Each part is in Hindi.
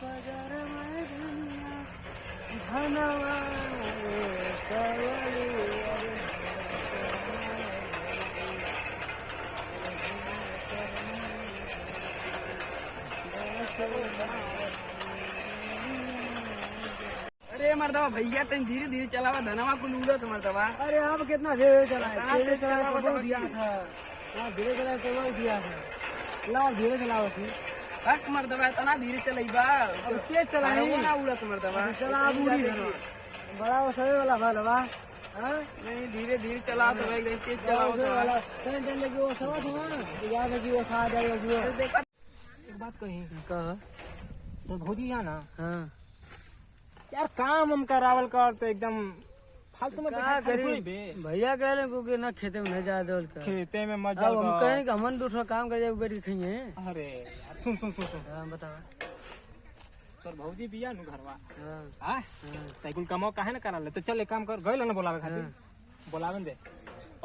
पजर में दुनिया धनवा रे सवली अरे मर्दवा भैया तुम धीरे धीरे चलावा धनवा को लूलो तो मर्दवा। अरे आप कितना धीरे चलाए, धीरे चलाए तो बहुत दिया था, धीरे चलाए तो बहुत दिया था। लाओ धीरे चलाओ थी हक मर्दवा इतना धीरे चलाइबा तेज चलाए ना उड़त मर्दवा। चला बूढ़ी बड़ा सवे वाला भलवा नहीं धीरे धीरे चला तो भाई तेज चलाओ वाला टेंशन लगी वो समझ हो ना याद है कि वो खा जाएगा जो। एक बात कही कह तो भौजी है ना हाँ यार, काम हम करावल कर तो एकदम फालतू में क्या करी भैया कह रहे कि ना खेते में नहीं जाए दौड़ कर खेते में मजा अब हम कहें कि हमन दूसरा काम कर जाए बैठ के खाइए। अरे यार, सुन सुन सुन सुन हाँ बताओ तोर भौजी बिया नु घरवा हाँ साइकिल कमाओ काहे ना करा ले तो चल एक काम कर गइल ना बोलावे खातिर बोलावे दे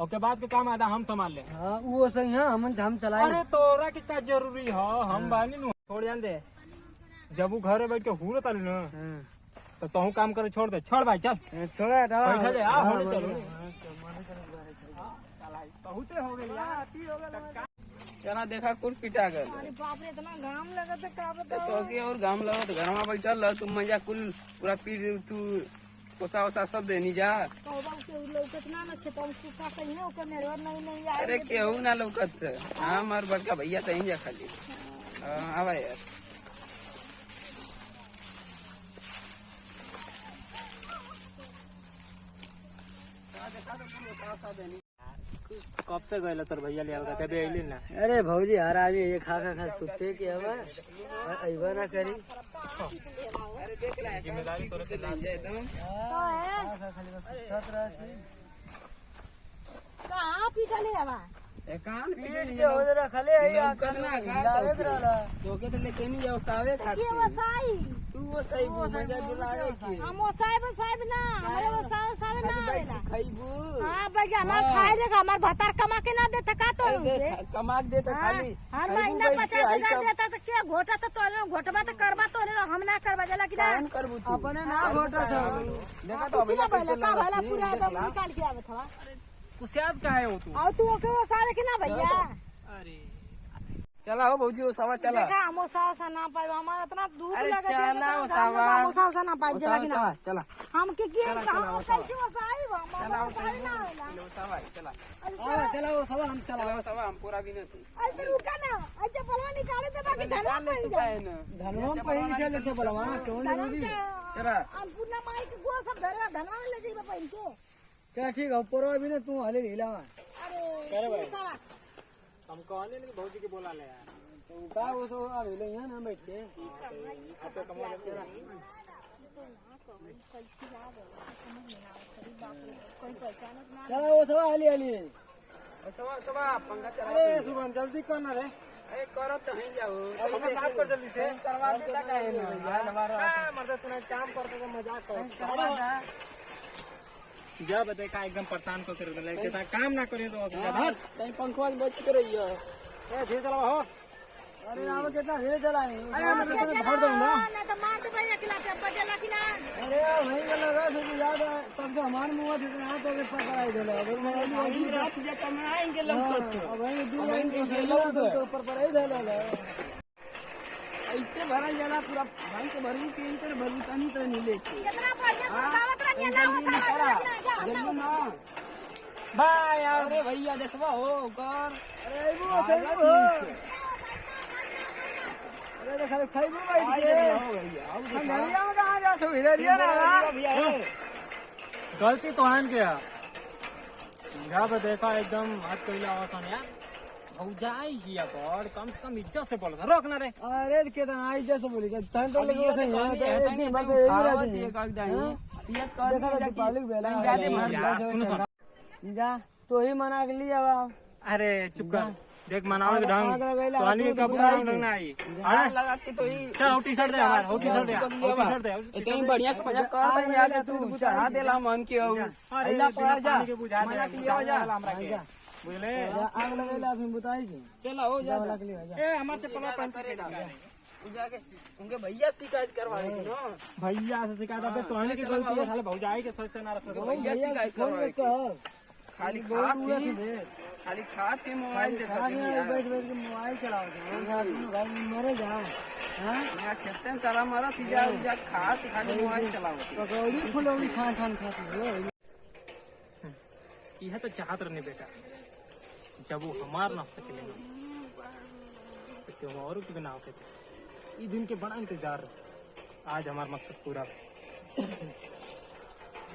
ओके बाद के काम आधा हम संभाल ले। हाँ वो सही है हम चलाए। अरे तोरा के का जरूरी है हम बानी नु छोड़ जान दे जब वो घरे बैठ के हुरत आलू ना तो तू काम करे छोड़ दे छोड़ भाई चल छोड़ा पैसा दे आ होने चलो बहुते हो गई यार चना देखा कुल पिटा गल। अरे बाप रे इतना घाम लगत है का बताओ। तो के और घाम लगा तो घर में बैठल रह तुम मजा कुल पूरा पीट तू कोसा वसा सब देनी जा। तौबा के लौकत ना न खेत हम सुखा कहीं है ओकर नेरवर नहीं आए। अरे केहू ना लौकत हमार बड़का भैया तहीं जा खाली आवा यार। कब से गए तोर भैया ले आवे कभी अइले ना। अरे भौजी हर आदमी ये खा सुते के अब अइबा ना करी। अरे देख ले जिम्मेदारी तोरे के जाए एकदम कहां पीछे आवा कान पीट के हो जरा खले आई करना लावे रहला तो के तो लेके नहीं जाओ सावे खाते के वसाई तू वो सही मजा दिलावे के हम साहब ना हमारे वो साहब ना आवेला खाइबू। हां भैया हमार खाए लेगा हमार भतार कमा के ना देता का तो उनसे कमा के देता खाली हर महीना 50,000 देता तो क्या घोटा तो तोले घोटबा तो करबा तोले हम ना करबा जला कि ना कान करबू तू अपने ना घोटा था। देखा तो भैया कैसे का लगा वाला पूरा एकदम निकाल के आवत हवा। कुसियात का है वो तू और तू ओके वो सावे के ना भैया अरे चला हो भौजी वो सवा चला। देखा हम सा ना पाए हमारा इतना दूर अरे लगा चला वो सवा सा ना पाए जला कि ना चला हम के हम कैसे वो साई चला हम साई ना होला। वो सवा चला चला वो सब हम चला वो सवा हम पूरा भी नहीं अरे रुका ना अच्छा पलवा निकाले दे बाकी धनवा ले तू काहे ना धनवा पहिन के चले से बोलवा कौन जरूरी चला अन्नपूर्णा माई के गोड़ सब धरे धनवा ले जाइबा पहिन के। क्या ठीक है पोरो भी ना तू हले हिलावा अरे भाई। सारा हम कहने नहीं भौजी के बोला ले यार तो का वो सो आ ले यहाँ ना बैठ के आपका कमा ले चला वो सब हली हली। सवा सवा पंगा चला। अरे सुबह जल्दी करना रे अरे करो तो नहीं जाओ अपना साफ कर जल्दी से करवा देता काहे ना हमारा मर्द सुना काम करते तो मजाक करवा कर दा जब देखा एकदम परेशान को कर देले काम ना करिए तो कहीं पंखवा बच के रहियो। ए धीरे चलाओ हो अरे आप कितना धीरे चलाए। अरे मैं तुम्हें भर दूंगा ना तो मार दे भैया खिलाते बजेला कि ना। अरे वही का लगा सब याद है तब तो हमारे मुंह से हाथ तो पकड़ाई देला अब मैं अभी रात जब हम आएंगे लोग तो अब वही दू लाइन के खेलो तो ऊपर पर ही देला ऐसे भरा जाला पूरा भाई के भरू के इंटर भरू तनी तो नहीं लेके कितना बढ़िया सजावट रही ना वो सारा जल्दी ना बाय यार अरे भैया देखवा हो कर अरे वो खेलो अरे देखा खाइबो भाई आई के हो भैया आओ नरिया में कहां जा सो इधर ही ना भैया गलती तो है क्या जब देखा एकदम हाथ कोइला आसान यार भौजाई हिया पर कम से कम इज्जत से बोल रोक ना रे अरे कितना आई जैसे बोली क्या तन तो लगे सही है तो एक दिन बाद ये यही रहती एक आग दाई तियत देखा कर तो पालक बेला जादे सुनो जा तो ही मना के लिया बा अरे चुप कर देख मनावे के आग ढंग लगैला तो आनी का बुरा ढंग ना आई हां लगा के तो ही चल हो टी-शर्ट दे हमार हो टी-शर्ट दे हो टी-शर्ट दे कहीं बढ़िया से मजा कर रही याद तू चढ़ा देला मन के हो अइला पड़ जा के बुझा मजा किया जा हमरा के बुझले आग लगैला फिर बताई की चला हो जा लग लिया जा ए हमार से पला पंच के तू जाके उनके भैया शिकायत करवा रही थी ना। भैया से शिकायत अब तोहने की गलती है साले भौजाई के सोचते ना रखो। भैया शिकायत करवा रही थी। खाली खात के मोबाइल देखा बैठ बैठ के मोबाइल चलाओ मरे जाए। यहाँ खेते हैं तारा मारा पिज्जा उज्जा खात खाली मोबाइल चलाओ। पकौड़ी फुलौड़ी छान छान खाती हो। यह तो चाहत रहने बेटा, जब वो हमार ना सके तो क्यों और की बिना होते थे। दिन के बड़ा इंतजार, आज हमारा मकसद पूरा।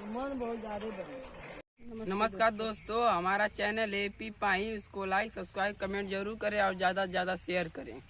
मन बहुत ज्यादा बढ़। नमस्कार दोस्तों, हमारा चैनल एपी पाई, उसको लाइक सब्सक्राइब कमेंट जरूर करें और ज़्यादा से ज़्यादा शेयर करें।